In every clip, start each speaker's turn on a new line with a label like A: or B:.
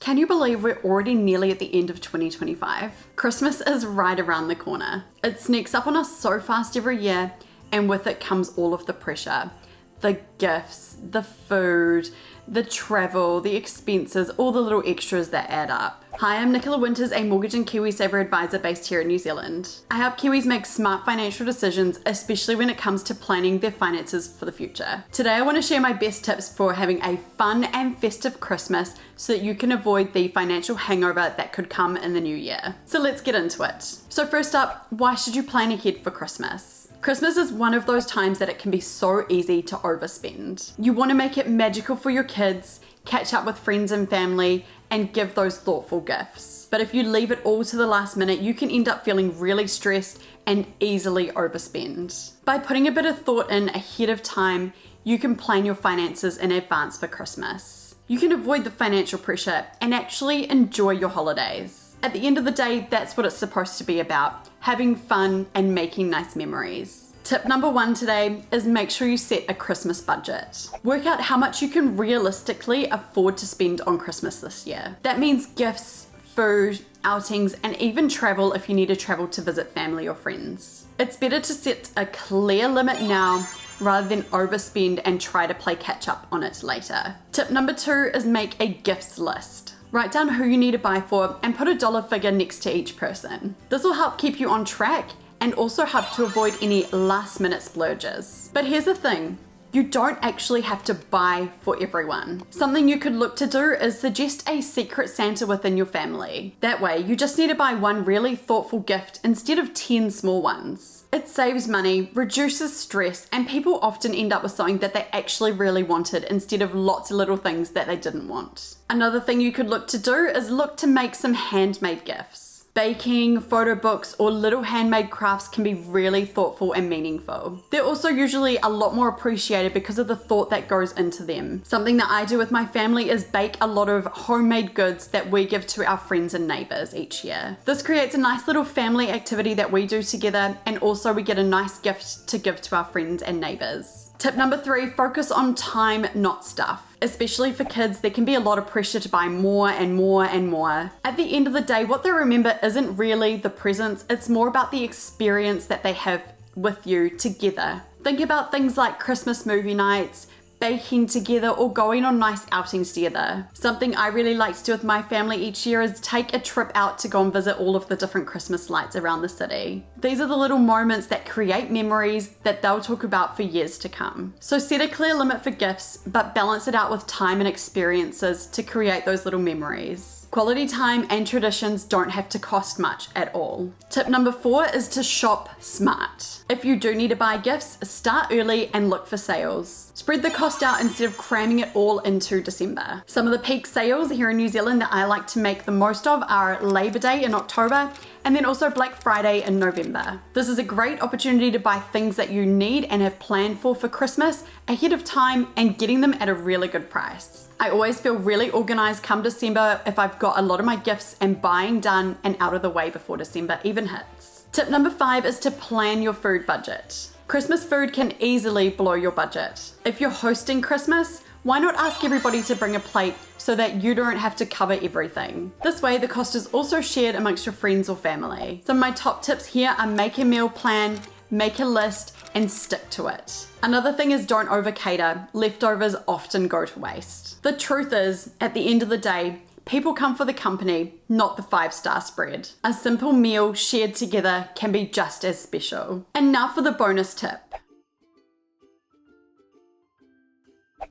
A: Can you believe we're already nearly at the end of 2025? Christmas is right around the corner. It sneaks up on us so fast every year, and with it comes all of the pressure. The gifts, the food, the travel, the expenses, all the little extras that add up. Hi, I'm Nicola Winters, a Mortgage and KiwiSaver advisor based here in New Zealand. I help Kiwis make smart financial decisions, especially when it comes to planning their finances for the future. Today, I want to share my best tips for having a fun and festive Christmas so that you can avoid the financial hangover that could come in the new year. So let's get into it. So first up, why should you plan ahead for Christmas? Christmas is one of those times that it can be so easy to overspend. You want to make it magical for your kids, catch up with friends and family, and give those thoughtful gifts. But if you leave it all to the last minute, you can end up feeling really stressed and easily overspend. By putting a bit of thought in ahead of time, you can plan your finances in advance for Christmas. You can avoid the financial pressure and actually enjoy your holidays. At the end of the day, that's what it's supposed to be about, having fun and making nice memories. Tip number 1 today is make sure you set a Christmas budget. Work out how much you can realistically afford to spend on Christmas this year. That means gifts, food, outings, and even travel if you need to travel to visit family or friends. It's better to set a clear limit now rather than overspend and try to play catch up on it later. Tip number 2 is make a gifts list. Write down who you need to buy for and put a dollar figure next to each person. This will help keep you on track and also help to avoid any last minute splurges. But here's the thing, you don't actually have to buy for everyone. Something you could look to do is suggest a secret Santa within your family. That way, you just need to buy one really thoughtful gift instead of 10 small ones. It saves money, reduces stress, and people often end up with something that they actually really wanted instead of lots of little things that they didn't want. Another thing you could look to do is look to make some handmade gifts. Baking, photo books, or little handmade crafts can be really thoughtful and meaningful. They're also usually a lot more appreciated because of the thought that goes into them. Something that I do with my family is bake a lot of homemade goods that we give to our friends and neighbors each year. This creates a nice little family activity that we do together, and also we get a nice gift to give to our friends and neighbors. Tip number 3, focus on time, not stuff. Especially for kids, there can be a lot of pressure to buy more and more and more. At the end of the day, what they remember isn't really the presents, it's more about the experience that they have with you together. Think about things like Christmas movie nights, baking together, or going on nice outings together. Something I really like to do with my family each year is take a trip out to go and visit all of the different Christmas lights around the city. These are the little moments that create memories that they'll talk about for years to come. So set a clear limit for gifts, but balance it out with time and experiences to create those little memories. Quality time and traditions don't have to cost much at all. Tip number 4 is to shop smart. If you do need to buy gifts, start early and look for sales. Spread the cost out instead of cramming it all into December. Some of the peak sales here in New Zealand that I like to make the most of are Labor Day in October, and then also Black Friday in November. This is a great opportunity to buy things that you need and have planned for Christmas ahead of time and getting them at a really good price. I always feel really organized come December if I've got a lot of my gifts and buying done and out of the way before December even hits. Tip number 5 is to plan your food budget. Christmas food can easily blow your budget. If you're hosting Christmas, why not ask everybody to bring a plate so that you don't have to cover everything? This way, the cost is also shared amongst your friends or family. Some of my top tips here are make a meal plan, make a list, and stick to it. Another thing is don't over cater. Leftovers often go to waste. The truth is, at the end of the day, people come for the company, not the 5-star spread. A simple meal shared together can be just as special. And now for the bonus tip.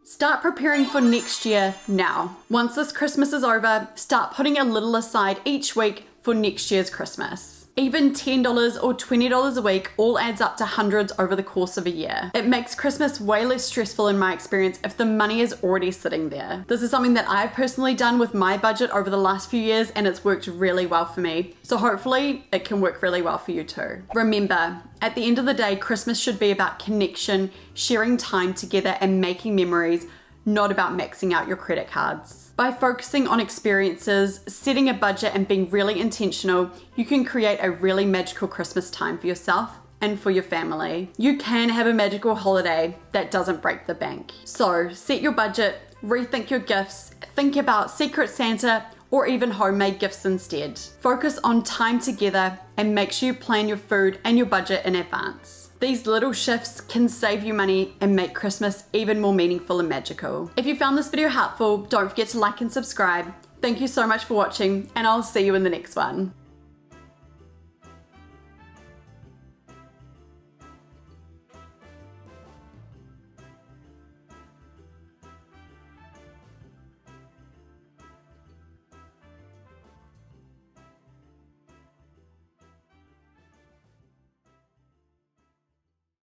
A: Start preparing for next year now. Once this Christmas is over, start putting a little aside each week for next year's Christmas. Even $10 or $20 a week all adds up to hundreds over the course of a year. It makes Christmas way less stressful in my experience if the money is already sitting there. This is something that I've personally done with my budget over the last few years, and it's worked really well for me. So hopefully it can work really well for you too. Remember, at the end of the day, Christmas should be about connection, sharing time together, and making memories, not about maxing out your credit cards. By focusing on experiences, setting a budget, and being really intentional, you can create a really magical Christmas time for yourself and for your family. You can have a magical holiday that doesn't break the bank. So set your budget, rethink your gifts, think about Secret Santa or even homemade gifts instead. Focus on time together and make sure you plan your food and your budget in advance. These little shifts can save you money and make Christmas even more meaningful and magical. If you found this video helpful, don't forget to like and subscribe. Thank you so much for watching, and I'll see you in the next one.